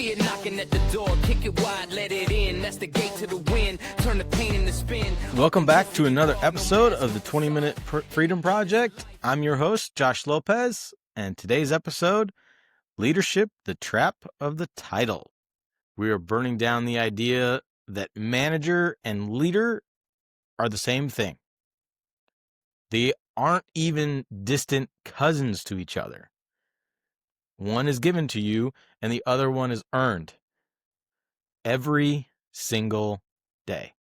fear knocking at the door. Kick it wide, let it in. That's the gate to the wind. Turn the pain into spin. Welcome back to another episode of the 20-Minute Freedom Project. I'm your host, Josh Lopez, and today's episode, Leadership, the Trap of the Title. We are burning down the idea that manager and leader are the same thing. They aren't even distant cousins to each other. One is given to you and the other one is earned every single day.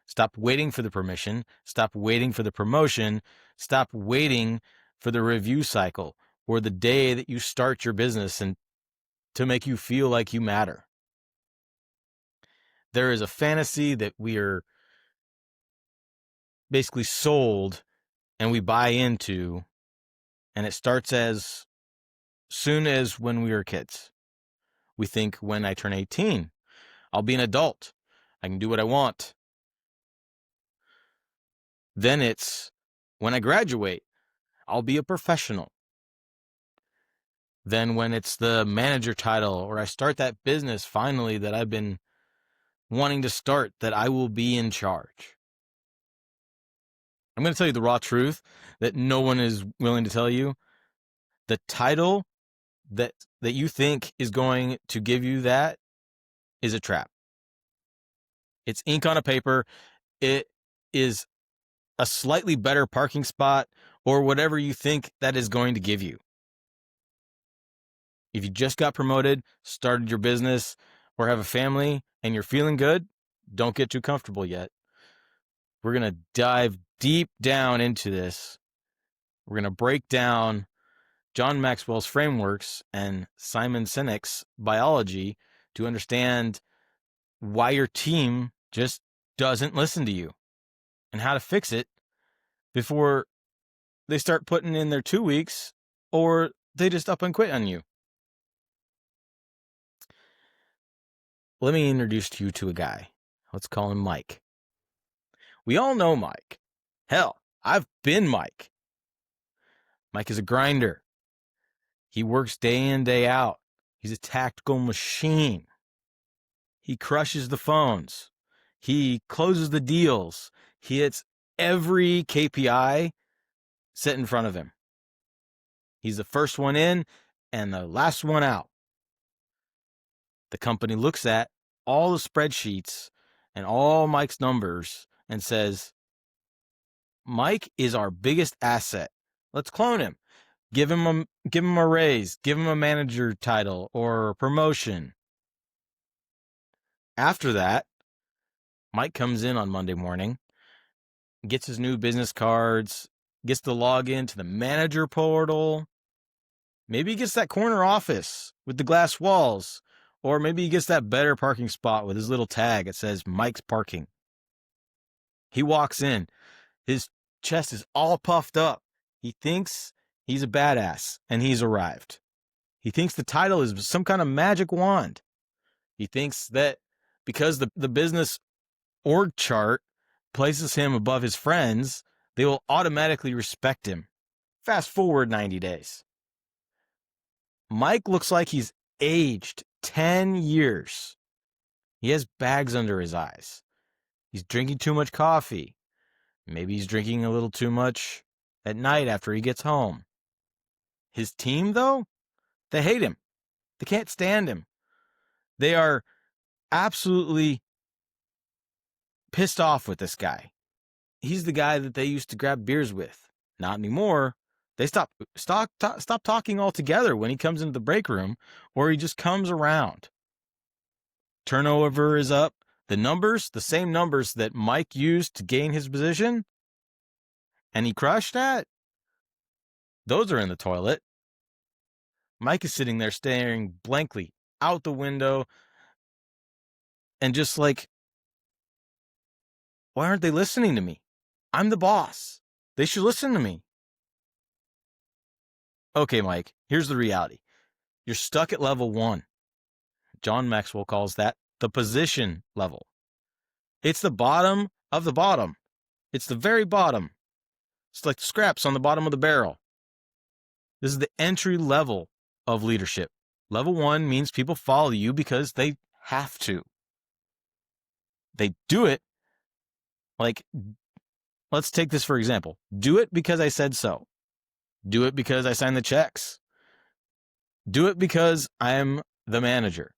Stop waiting for the permission. Stop waiting for the promotion. Stop waiting for the review cycle or the day that you start your business and to make you feel like you matter. There is a fantasy that we are basically sold and we buy into, and it starts as soon as when we were kids. We think when I turn 18, I'll be an adult. I can do what I want. Then it's when I graduate, I'll be a professional. Then when it's the manager title or I start that business finally that I've been wanting to start, that I will be in charge. I'm going to tell you the raw truth that no one is willing to tell you. The title that you think is going to give you that is a trap. It's ink on a paper. It is a slightly better parking spot or whatever you think that is going to give you. If you just got promoted, started your business, or have a family and you're feeling good, don't get too comfortable yet. We're going to dive deep down into this. We're going to break down John Maxwell's frameworks and Simon Sinek's biology to understand why your team just doesn't listen to you and how to fix it before they start putting in their 2 weeks or they just up and quit on you. Let me introduce you to a guy. Let's call him Mike. We all know Mike. Hell, I've been Mike. Mike is a grinder. He works day in, day out. He's a tactical machine. He crushes the phones. He closes the deals. He hits every KPI set in front of him. He's the first one in and the last one out. The company looks at all the spreadsheets and all Mike's numbers and says, Mike is our biggest asset. Let's clone him. Give him a raise. Give him a manager title or a promotion. After that, Mike comes in on Monday morning, gets his new business cards, gets to log into the manager portal. Maybe he gets that corner office with the glass walls, or maybe he gets that better parking spot with his little tag that says Mike's Parking. He walks in. His chest is all puffed up. He thinks he's a badass, and he's arrived. He thinks the title is some kind of magic wand. He thinks that because the business org chart places him above his friends, they will automatically respect him. Fast forward 90 days. Mike looks like he's aged 10 years. He has bags under his eyes. He's drinking too much coffee. Maybe he's drinking a little too much at night after he gets home. His team, though, they hate him. They can't stand him. They are absolutely pissed off with this guy. He's the guy that they used to grab beers with. Not anymore. They stop talking altogether when he comes into the break room, or he just comes around. Turnover is up. The numbers, the same numbers that Mike used to gain his position, and he crushed at, those are in the toilet. Mike is sitting there staring blankly out the window and just like, why aren't they listening to me? I'm the boss. They should listen to me. Okay, Mike, here's the reality. You're stuck at level 1. John Maxwell calls that the position level. It's the bottom of the bottom. It's the very bottom. It's like the scraps on the bottom of the barrel. This is the entry level of leadership. Level 1 means people follow you because they have to. They do it. Like, let's take this for example. Do it because I said so. Do it because I signed the checks. Do it because I'm the manager.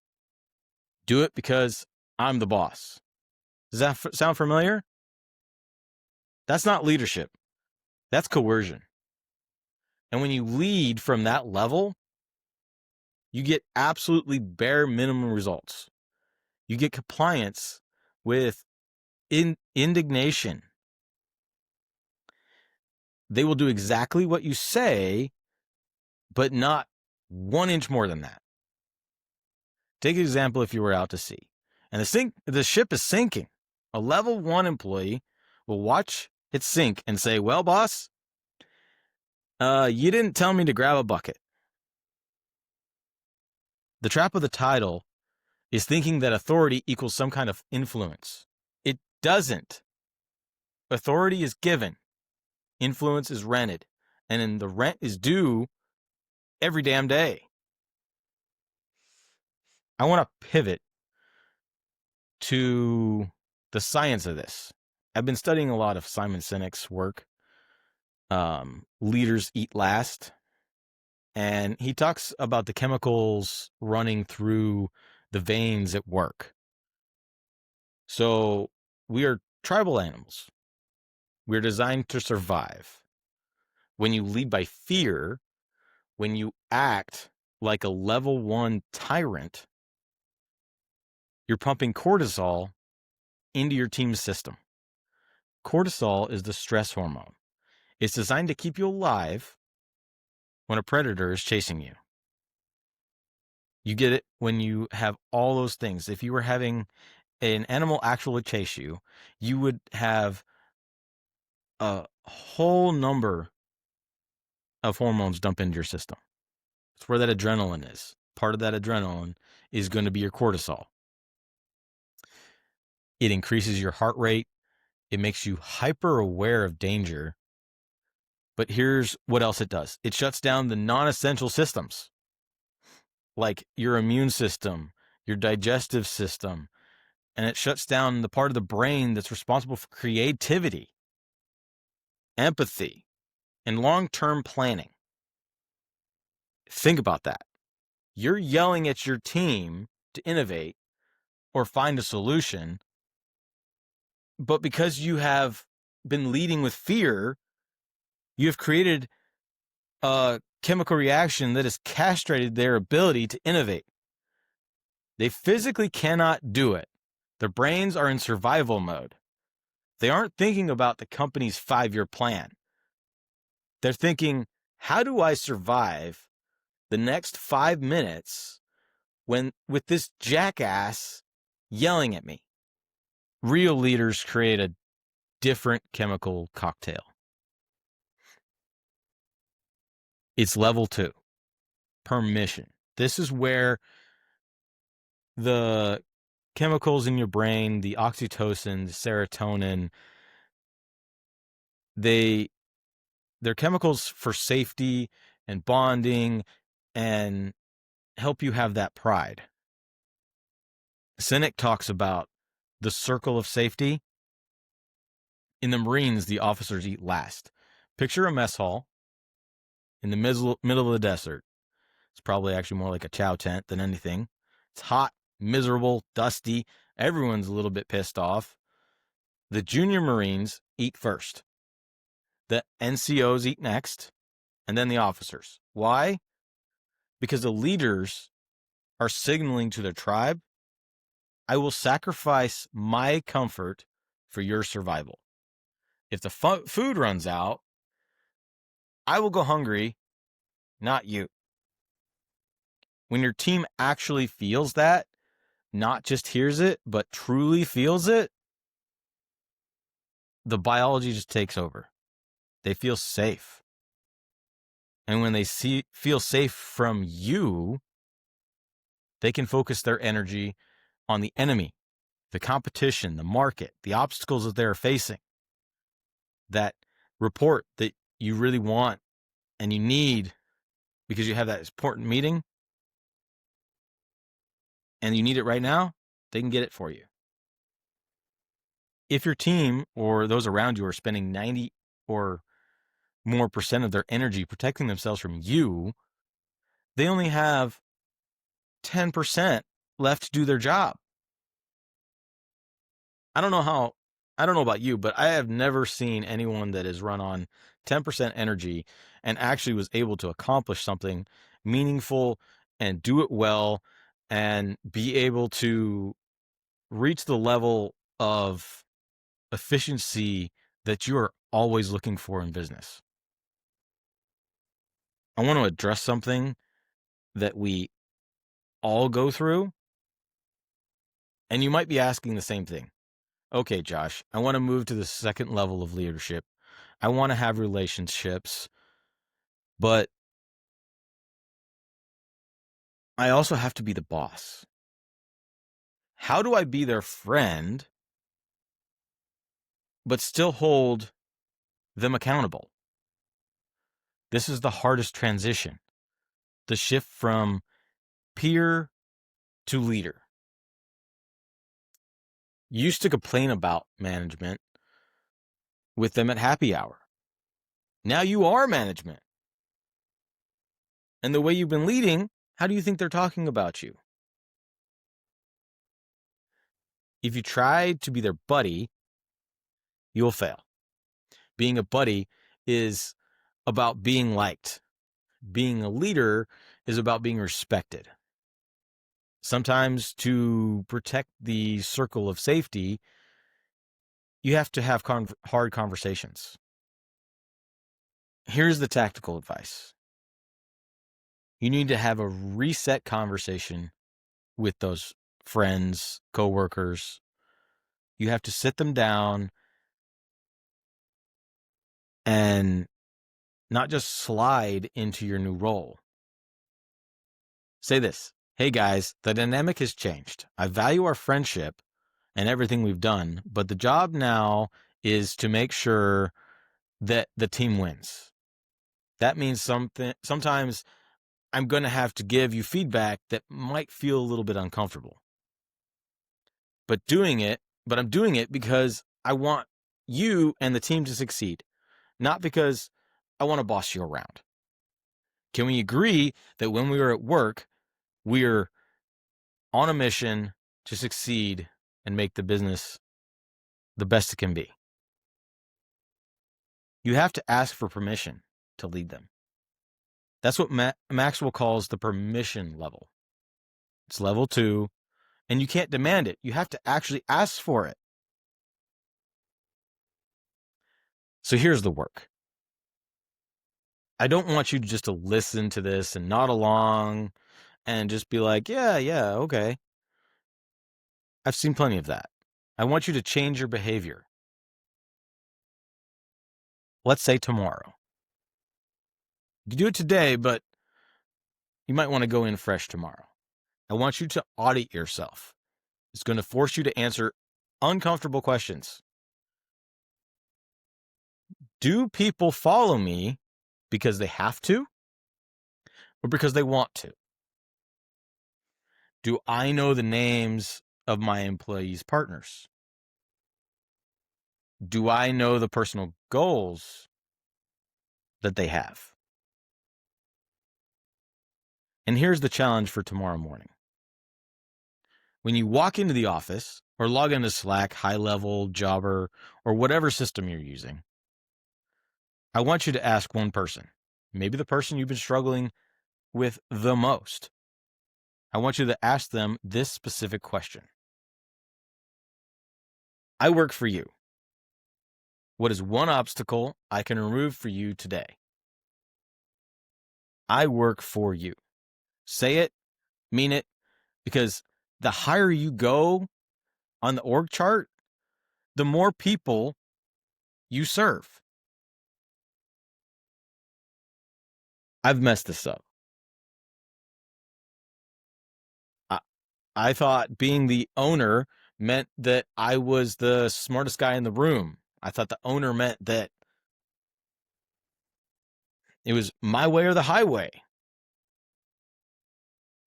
Do it because I'm the boss. Does that sound familiar? That's not leadership. That's coercion. And when you lead from that level, you get absolutely bare minimum results. You get compliance with indignation. They will do exactly what you say, but not 1 inch more than that. Take an example if you were out to sea and the ship is sinking. A level 1 employee will watch it sink and say, well, boss, you didn't tell me to grab a bucket. The trap of the title is thinking that authority equals some kind of influence. It doesn't. Authority is given. Influence is rented. And then the rent is due every damn day. I want to pivot to the science of this. I've been studying a lot of Simon Sinek's work, Leaders Eat Last. And he talks about the chemicals running through the veins at work. So we are tribal animals. We're designed to survive. When you lead by fear, when you act like a level 1 tyrant, you're pumping cortisol into your team's system. Cortisol is the stress hormone. It's designed to keep you alive when a predator is chasing you. You get it when you have all those things. If you were having an animal actually chase you, you would have a whole number of hormones dump into your system. It's where that adrenaline is. Part of that adrenaline is going to be your cortisol. It increases your heart rate. It makes you hyper aware of danger. But here's what else it does. It shuts down the non-essential systems, like your immune system, your digestive system, and it shuts down the part of the brain that's responsible for creativity, empathy, and long-term planning. Think about that. You're yelling at your team to innovate or find a solution, but because you have been leading with fear, you have created a chemical reaction that has castrated their ability to innovate. They physically cannot do it. Their brains are in survival mode. They aren't thinking about the company's 5-year plan. They're thinking, how do I survive the next 5 minutes with this jackass yelling at me? Real leaders create a different chemical cocktail. It's level 2, permission. This is where the chemicals in your brain, the oxytocin, the serotonin, they're chemicals for safety and bonding and help you have that pride. Sinek talks about the circle of safety. In the Marines, the officers eat last. Picture a mess hall in the middle of the desert. It's probably actually more like a chow tent than anything. It's hot, miserable, dusty. Everyone's a little bit pissed off. The junior Marines eat first. The NCOs eat next, and then the officers. Why? Because the leaders are signaling to their tribe, I will sacrifice my comfort for your survival. If the food runs out, I will go hungry, not you. When your team actually feels that, not just hears it, but truly feels it, the biology just takes over. They feel safe. And when they feel safe from you, they can focus their energy on the enemy, the competition, the market, the obstacles that they're facing. That report that you really want and you need because you have that important meeting, and you need it right now, they can get it for you. If your team or those around you are spending 90 or more % of their energy protecting themselves from you, they only have 10% left to do their job. I don't know about you, but I have never seen anyone that is run on 10% energy and actually was able to accomplish something meaningful and do it well and be able to reach the level of efficiency that you're always looking for in business. I want to address something that we all go through, and you might be asking the same thing. Okay, Josh, I want to move to the second level of leadership. I want to have relationships, but I also have to be the boss. How do I be their friend, but still hold them accountable? This is the hardest transition, the shift from peer to leader. You used to complain about management with them at happy hour. Now you are management. And the way you've been leading, how do you think they're talking about you? If you try to be their buddy, you'll fail. Being a buddy is about being liked. Being a leader is about being respected. Sometimes to protect the circle of safety, you have to have hard conversations. Here's the tactical advice. You need to have a reset conversation with those friends, coworkers. You have to sit them down and not just slide into your new role. Say this: hey guys, the dynamic has changed. I value our friendship and everything we've done, but the job now is to make sure that the team wins. That means sometimes I'm going to have to give you feedback that might feel a little bit uncomfortable. But I'm doing it because I want you and the team to succeed, not because I want to boss you around. Can we agree that when we are at work, we're on a mission to succeed and make the business the best it can be? You have to ask for permission to lead them. That's what Maxwell calls the permission level. It's level 2, and you can't demand it. You have to actually ask for it. So here's the work. I don't want you just to listen to this and nod along and just be like, yeah, okay. I've seen plenty of that. I want you to change your behavior. Let's say tomorrow. You do it today, but you might want to go in fresh tomorrow. I want you to audit yourself. It's going to force you to answer uncomfortable questions. Do people follow me because they have to or because they want to? Do I know the names of my employees' partners? Do I know the personal goals that they have? And here's the challenge for tomorrow morning. When you walk into the office or log into Slack, High Level, Jobber, or whatever system you're using, I want you to ask one person, maybe the person you've been struggling with the most. I want you to ask them this specific question. I work for you. What is one obstacle I can remove for you today? I work for you. Say it, mean it, because the higher you go on the org chart, the more people you serve. I've messed this up. I thought being the owner meant that I was the smartest guy in the room. I thought the owner meant that it was my way or the highway.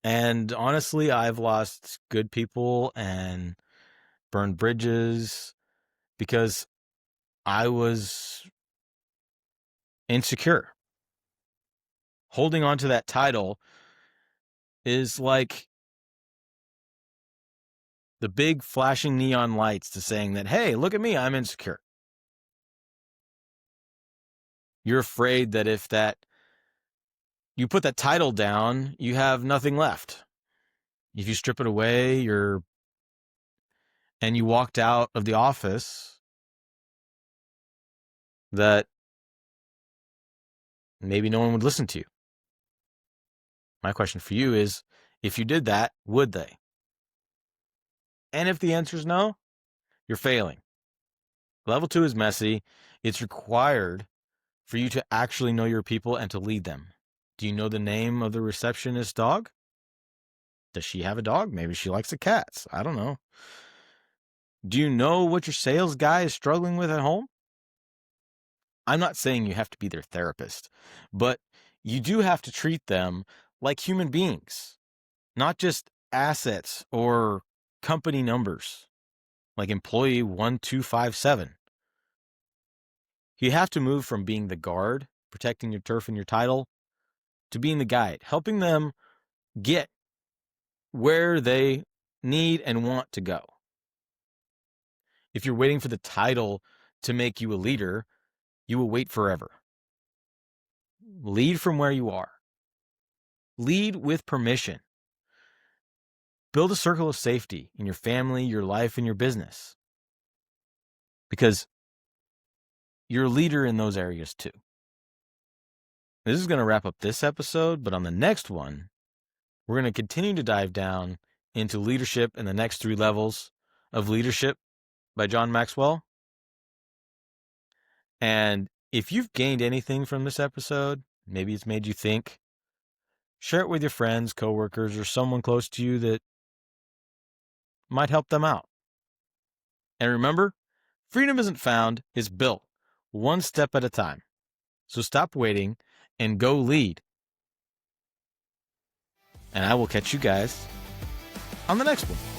And honestly, I've lost good people and burned bridges because I was insecure. Holding on to that title is like the big flashing neon lights to saying that, hey, look at me, I'm insecure. You're afraid that if you put that title down, you have nothing left. If you strip it away, and you walked out of the office, that maybe no one would listen to you. My question for you is, if you did that, would they? And if the answer is no, you're failing. Level 2 is messy. It's required for you to actually know your people and to lead them. Do you know the name of the receptionist dog? Does she have a dog? Maybe she likes the cats. I don't know. Do you know what your sales guy is struggling with at home? I'm not saying you have to be their therapist, but you do have to treat them like human beings, not just assets or company numbers, like employee 1257. You have to move from being the guard, protecting your turf and your title, to being the guide, helping them get where they need and want to go. If you're waiting for the title to make you a leader, you will wait forever. Lead from where you are. Lead with permission. Build a circle of safety in your family, your life, and your business. Because you're a leader in those areas too. This is going to wrap up this episode, but on the next one, we're going to continue to dive down into leadership and the next 3 levels of leadership by John Maxwell. And if you've gained anything from this episode, maybe it's made you think, share it with your friends, coworkers, or someone close to you that might help them out. And remember, freedom isn't found, it's built, one step at a time. So stop waiting and go lead. And I will catch you guys on the next one.